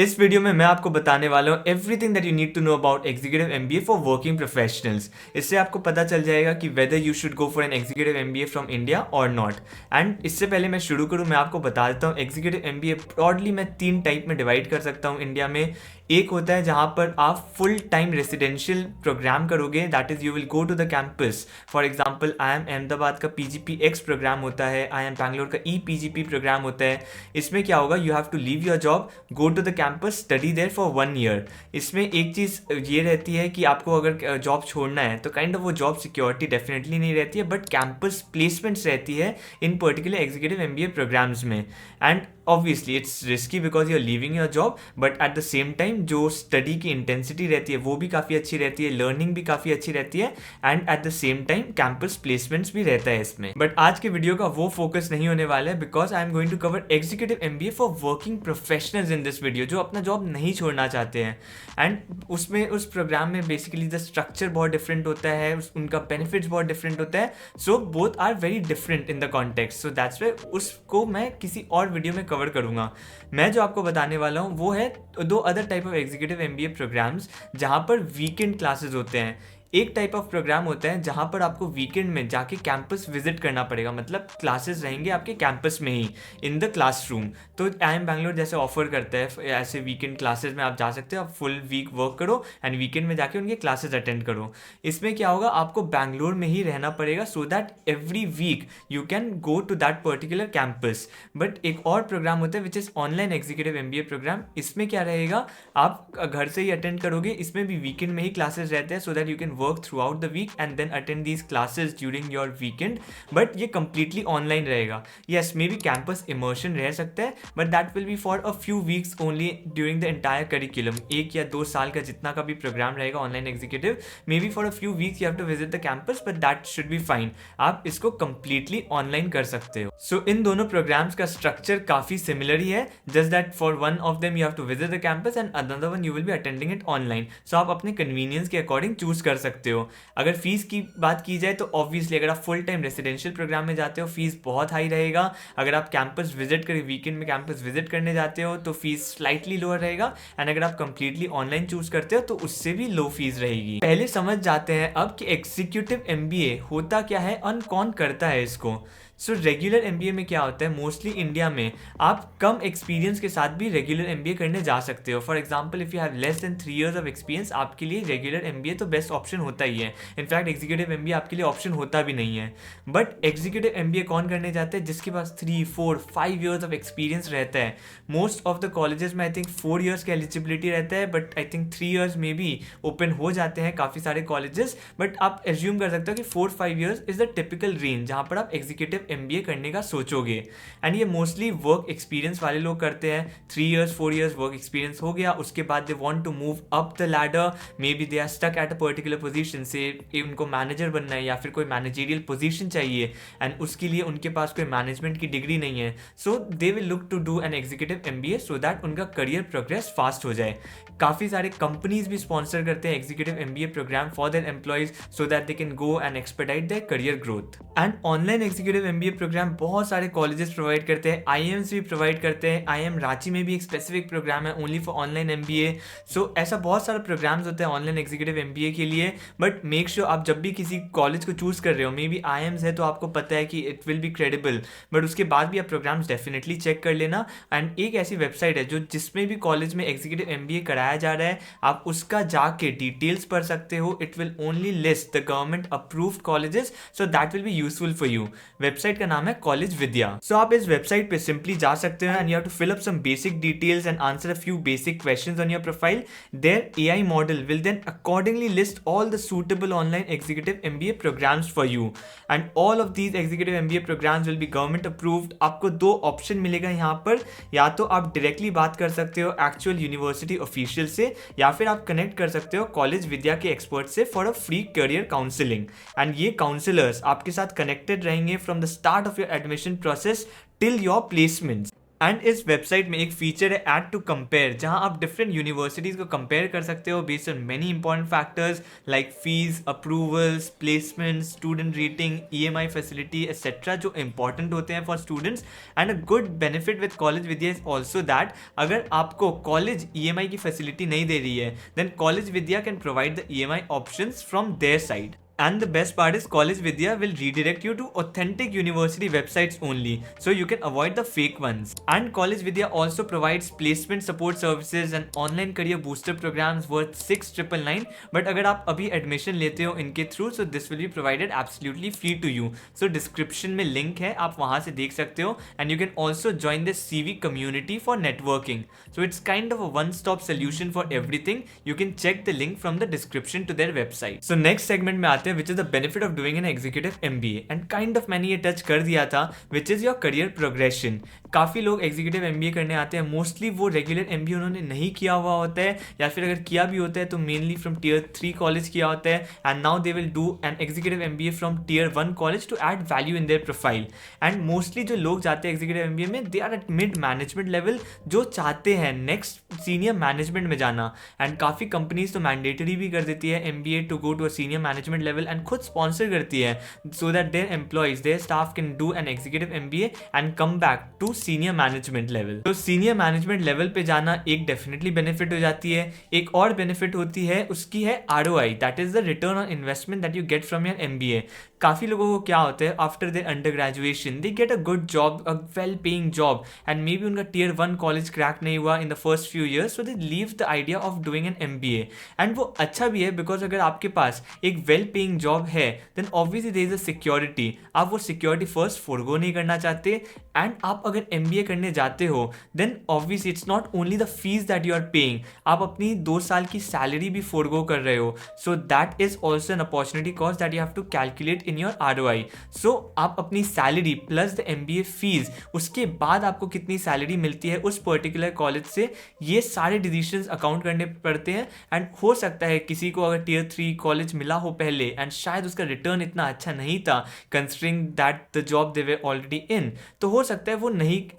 इस वीडियो में मैं आपको बताने वाला हूँ everything that you need to know about executive MBA for working professionals. इससे आपको पता चल जाएगा कि whether you should go for an executive MBA from India और नॉट। एंड इससे पहले मैं शुरू करूँ, मैं आपको बता देता हूँ एग्जीक्यूटिव एमबीए ब्रॉडली मैं 3 टाइप में डिवाइड कर सकता हूँ इंडिया में। एक होता है जहाँ पर आप फुल टाइम रेसिडेंशियल प्रोग्राम करोगे, that is you will go to the campus. For example IIM Ahmedabad का PGPX प्रोग्राम होता है, IIM बैंगलोर का EPGP प्रोग्राम होता है। इसमें क्या होगा, you have to leave your job, go to the campus, study there for 1 year. इसमें एक चीज़ ये रहती है कि आपको अगर जॉब छोड़ना है तो काइंड ऑफ वो जॉब सिक्योरिटी डेफिनेटली नहीं रहती है, बट कैंपस प्लेसमेंट्स रहती है in particular executive MBA programs में। And obviously it's risky because you are leaving your job, but at the same time जो स्टडी की इंटेंसिटी रहती है वो भी काफ़ी अच्छी रहती है, लर्निंग भी काफ़ी अच्छी रहती है, and eight the same time campus placements भी रहता है इसमें। बट आज के वीडियो का वो फोकस नहीं होने वाला है because I am going to cover executive MBA for working professionals in this video, जो अपना जॉब नहीं छोड़ना चाहते हैं। एंड उसमें उस प्रोग्राम में बेसिकली द स्ट्रक्चर बहुत डिफरेंट होता है, उनका बेनिफिट्स बहुत डिफरेंट होता है, so both are very different in the context. So that's why उसको मैं किसी और वीडियो में कवर करूंगा। मैं जो आपको बताने वाला हूँ वो है 2 other type of executive MBA programs जहाँ पर वीकेंड क्लासेस होते हैं। एक टाइप ऑफ प्रोग्राम होता है जहाँ पर आपको वीकेंड में जाके कैंपस विजिट करना पड़ेगा, मतलब क्लासेस रहेंगे आपके कैंपस में ही, इन द क्लासरूम। तो IIM बैंगलोर जैसे ऑफर करता है ऐसे वीकेंड क्लासेस में आप जा सकते हो, आप फुल वीक वर्क करो एंड वीकेंड में जाके उनके क्लासेस अटेंड करो। इसमें क्या होगा, आपको बैंगलोर में ही रहना पड़ेगा so that every week you can go to that particular campus. But एक और प्रोग्राम होता है which is online executive MBA program. इसमें क्या रहेगा, आप घर से ही अटेंड करोगे, इसमें भी वीकेंड में ही क्लासेस रहते हैं सो that you can work throughout the week and then attend these classes during your weekend, but ये completely online रहेगा। yes, maybe campus immersion रह सकता है, but that will be for a few weeks only during the entire curriculum। 1 या 2 साल का जितना का भी प्रोग्राम रहेगा online executive, maybe for a few weeks you have to visit the campus, but that should be fine। आप इसको completely online कर सकते हो। so इन दोनों प्रोग्राम्स का स्ट्रक्चर काफ़ी सिमिलर ही है, just that for one of them you have to visit the campus and another one you will be attending it online। so आप अपने कन्वीनियंस के अकॉर्डिंग चूज कर सकते हो। अगर फीस की बात की जाए तो ऑब्वियसली अगर आप फुल टाइम रेसिडेंशियल प्रोग्राम में जाते हो फीस बहुत हाई रहेगा। अगर आप कैंपस विजिट कर वीकेंड में कैंपस विजिट करने जाते हो तो फीस स्लाइटली लोअर रहेगा, एंड अगर आप कंप्लीटली ऑनलाइन चूज करते हो तो उससे भी लो फीस रहेगी। पहले समझ जाते हैं अब कि एग्जीक्यूटिव एमबीए होता क्या है और कौन करता है इसको। सो रेगुलर एमबीए में क्या होता है, मोस्टली इंडिया में आप कम एक्सपीरियंस के साथ भी रेगुलर एमबीए करने जा सकते हो। For example if you have less than 3 years of experience, आपके लिए रेगुलर एमबीए तो बेस्ट ऑप्शन होता ही है। इनफैक्ट एग्जीक्यूटिव एमबीए आपके लिए ऑप्शन होता भी नहीं है। बट एग्जीक्यूटिव एमबीए कौन करने जाते हैं, जिसके पास 3, 4, 5 years ऑफ एक्सपीरियंस रहता है। मोस्ट ऑफ द कॉलेजेस में आई थिंक 4 years का एलिजिबिलिटी रहता है, बट आई थिंक 3 years में भी ओपन हो जाते हैं काफ़ी सारे कॉलेजेस। बट आप एज्यूम कर सकते हो कि 4-5 years is the typical range जहाँ पर आप एग्जीक्यूटिव एमबीए करने का सोचोगे। एंड ये मोस्टली वर्क एक्सपीरियंस वाले लोग करते हैं। 3 years 4 years वर्क एक्सपीरियंस हो गया, उसके बाद they want to move up the ladder, maybe they are stuck at a particular position, से उनको मैनेजर बनना है या फिर कोई मैनेजरियल पोजीशन चाहिए, एंड उसके लिए उनके पास कोई मैनेजमेंट की डिग्री नहीं है। So they will look to do an executive MBA so that उनका करियर प्रोग्रेस फास्ट हो जाए। काफ़ी सारे कंपनीज भी स्पॉन्सर करते हैं executive MBA program for their employees so that they can go and expedite their career growth. And online executive MBA program बहुत सारे कॉलेजेस प्रोवाइड करते हैं, IIMs भी प्रोवाइड करते हैं। IIM रांची में भी एक स्पेसिफिक प्रोग्राम है ओनली फॉर ऑनलाइन एमबीए। सो ऐसा बहुत सारे प्रोग्राम्स होते हैं ऑनलाइन एग्जीक्यूटिव एमबीए के लिए। बट मेक श्योर आप जब भी किसी कॉलेज को चूज कर रहे हो, मे बी IIMs है तो आपको पता है कि it will be credible, but उसके बाद भी आप प्रोग्राम्स डेफिनेटली चेक कर लेना। एंड एक ऐसी वेबसाइट है जो जिसमें भी कॉलेज में एग्जीक्यूटिव एमबीए कराया जा रहा है, आप उसका जाके डिटेल्स पढ़ सकते हो। It will only list the government approved colleges, so that will be useful for you. Website का नाम है कॉलेज विद्या। सो आप इस वेबसाइट पे सिंपली जा सकते हो and you have to fill up some basic details and answer a few basic questions on your profile. There AI model will then accordingly list all the suitable online executive MBA programs for you, and all of these executive MBA programs will be government approved. आपको 2 option मिलेगा यहाँ पर, या तो आप directly बात कर सकते हो एक्चुअल यूनिवर्सिटी ऑफिशियल से, या फिर आप कनेक्ट कर सकते हो कॉलेज विद्या के एक्सपर्ट से for a free career counselling. And ये काउंसलर्स आपके साथ कनेक्टेड रहेंगे from the start of your admission process till your placements. And इस वेबसाइट में एक फीचर है ऐड टू कंपेयर, जहां आप डिफरेंट यूनिवर्सिटीज को कंपेयर कर सकते हो based on many important factors like fees, approvals, placement, student rating, EMI facility etcetera, जो इंपॉर्टेंट होते हैं for students. And a good benefit with college Vidya is also that अगर आपको कॉलेज EMI की फैसिलिटी नहीं दे रही है, then college Vidya can provide the EMI options from their side. And the best part is College Vidya will redirect you to authentic university websites only, so you can avoid the fake ones. And College Vidya also provides placement support services and online career booster programs worth 6,999. But अगर आप अभी admission लेते हो इनके through, so this will be provided absolutely free to you. So description में link है, आप वहाँ से देख सकते हो. And you can also join this CV community for networking. So it's kind of a one-stop solution for everything. You can check the link from the description to their website. So next segment में आते हैं which is the benefit of doing an executive MBA, and kind of मैंने ये touch कर दिया था, which is your career progression. काफ़ी लोग एग्जीक्यूटिव MBA करने आते हैं, मोस्टली वो रेगुलर MBA उन्होंने नहीं किया हुआ होता है, या फिर अगर किया भी होता है तो मेनली फ्रॉम Tier 3 कॉलेज किया होता है, and now they will do an executive MBA from Tier 1 college to add value in their profile. And mostly जो लोग जाते हैं एग्जीक्यूटिव MBA में, they are at mid management level, जो चाहते हैं नेक्स्ट सीनियर मैनेजमेंट में जाना. एंड काफ़ी कंपनीज तो मैंडेटरी भी कर देती है MBA to go to a senior management level, and खुद स्पॉन्सर करती है, so that their employees, their staff can do an executive MBA and come back to senior management level. तो सीनियर मैनेजमेंट लेवल पे जाना एक definitely benefit हो जाती है. एक और बेनिफिट होती है, उसकी है ROI, that is the return on investment that you get from your MBA. काफ़ी लोगों को क्या होता है, after their under graduation they get a good job, a well paying job, and may be उनका Tier 1 कॉलेज क्रैक नहीं हुआ in the first few years, so they leave the idea of doing an MBA. And वो अच्छा भी है, because अगर आपके पास एक वेल पेइंग जॉब है, then obviously there is a security. आप वो सिक्योरिटी फर्स्ट फोरगो नहीं करना चाहते. एंड आप अगर MBA करने जाते हो, then obviously it's not only the fees that you are paying, आप अपनी 2 साल की सैलरी भी फोरगो कर रहे हो. So that is also an opportunity cost that you have to calculate in your ROI. सो आप अपनी salary plus the MBA fees, उसके बाद आपको कितनी सैलरी मिलती है उस पर्टिकुलर कॉलेज से, ये सारे डिसीजंस अकाउंट करने पड़ते हैं. एंड हो सकता है किसी को अगर Tier 3 कॉलेज मिला हो पहले, एंड शायद उसका रिटर्न इतना अच्छा नहीं था considering that the job they were already in, तो हो सकता है वो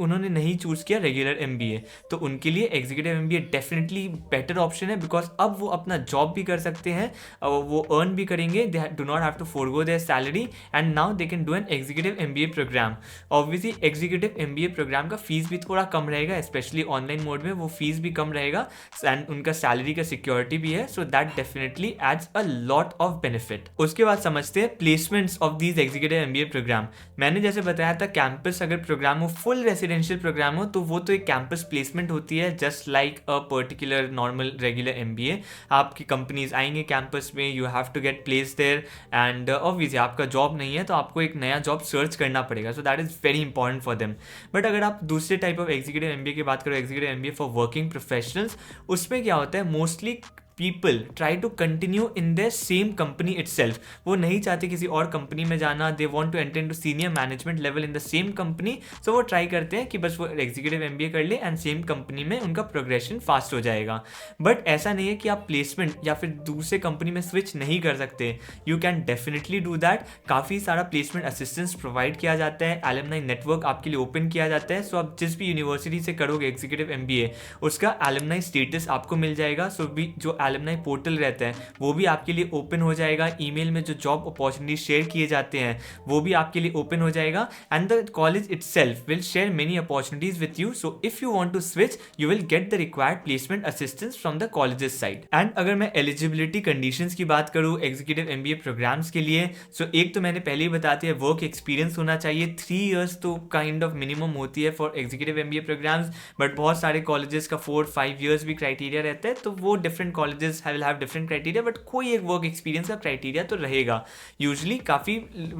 उन्होंने नहीं चूज किया रेगुलर MBA. तो उनके लिए executive MBA definitely better option है, बिकॉज अब वो अपना जॉब भी कर सकते हैं, वो अर्न भी करेंगे, they do not have to forgo their salary, and now they can do an executive MBA program. Obviously executive MBA program का फीस भी थोड़ा कम रहेगा, स्पेशली ऑनलाइन मोड में वो फीस भी कम रहेगा, एंड उनका सैलरी का सिक्योरिटी भी है. So that definitely adds a lot of benefit. उसके बाद समझते हैं placements of these executive MBA program. मैंने जैसे बताया था, कैंपस अगर प्रोग्राम हो, फुल रेसिडेंशियल प्रोग्राम हो, तो वो तो एक कैंपस प्लेसमेंट होती है, just like a particular normal regular MBA. आपकी कंपनीज आएंगे कैंपस में, you have to get place there, and obviously आपका जॉब नहीं है तो आपको एक नया जॉब सर्च करना पड़ेगा. So that is very important for them. But अगर आप दूसरे टाइप ऑफ एग्जीक्यूटिव MBA की बात करो, executive MBA for working professionals, उसमें क्या होता है, mostly people try to continue in their same company itself. वो नहीं चाहते किसी और कंपनी में जाना, they want to enter into senior management level in the same company. So वो ट्राई करते हैं कि बस वो एग्जीक्यूटिव MBA कर ले एंड सेम कंपनी में उनका प्रोग्रेशन फास्ट हो जाएगा. बट ऐसा नहीं है कि आप प्लेसमेंट या फिर दूसरे कंपनी में स्विच नहीं कर सकते. You can definitely do that. काफ़ी सारा प्लेसमेंट असिस्टेंस प्रोवाइड किया जाता है, एलुमनाई नेटवर्क आपके लिए ओपन किया जाता है. सो आप जिस भी यूनिवर्सिटी से करोगे एग्जीक्यूटिव MBA, उसका एलुमनाई स्टेटस आपको मिल जाएगा. सो भी जो एलुमनाई पोर्टल रहता है वो भी आपके लिए ओपन हो जाएगा. ईमेल में जो जॉब अपॉर्चुनिटी शेयर किए जाते हैं वो भी आपके लिए ओपन हो जाएगा. And the college itself will share many opportunities with you. So if you want to switch, you will get the required placement assistance from the colleges side. And अगर मैं एलिजिबिलिटी कंडीशंस की बात करूँ executive MBA programmes के लिए, सो एक तो मैंने पहले ही बता दिया, वर्क एक्सपीरियंस होना चाहिए. 3 years तो काइंड ऑफ मिनिमम होती है for executive MBA programs, but बहुत सारे कॉलेजेस का 4-5 years भी क्राइटेरिया रहता है. तो वो different colleges will have different criteria, but कोई एक वर्क एक्सपीरियंस का क्राइटेरिया तो रहेगा. यूजुअली काफ़ी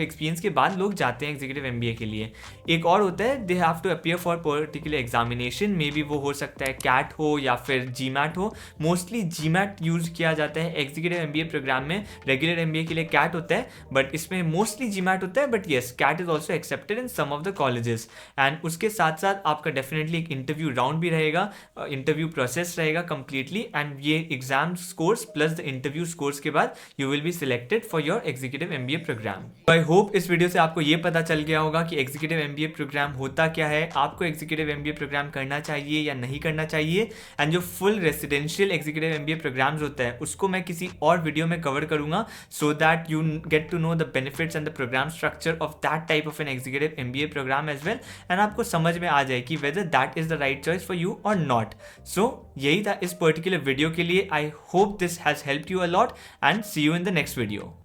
एक्सपीरियंस के बाद लोग जाते हैं एग्जीक्यूटिव MBA के लिए. एक और होता है, they have to appear for particular examination. Maybe वो हो सकता है CAT हो या फिर GMAT हो. मोस्टली GMAT यूज़ किया जाता है एग्जीक्यूटिव MBA प्रोग्राम में. रेगुलर MBA के लिए CAT होता है, बट इसमें मोस्टली GMAT होता है. But yes, CAT is also accepted in some of the colleges. And उसके साथ साथ आपका डेफिनेटली एक इंटरव्यू राउंड भी रहेगा, इंटरव्यू प्रोसेस रहेगा कंप्लीटली. एंड ये exam exam scores plus the interview scores के बाद you will be selected for your executive MBA program. तो आई होप इस वीडियो से आपको ये पता चल गया होगा कि एग्जीक्यूटिव एमबीए प्रोग्राम होता क्या है, आपको एग्जीक्यूटिव एमबीए प्रोग्राम करना चाहिए या नहीं करना चाहिए, एंड जो full residential executive MBA programs होता है उसको मैं किसी और वीडियो में कवर करूंगा, so that you get to know the benefits and the program structure of that type of an executive MBA program as well, and आपको समझ में आ जाए कि whether that is the right choice for you और not. So यही था इस पर्टिकुलर वीडियो के लिए। I hope this has helped you a lot and see you in the next video.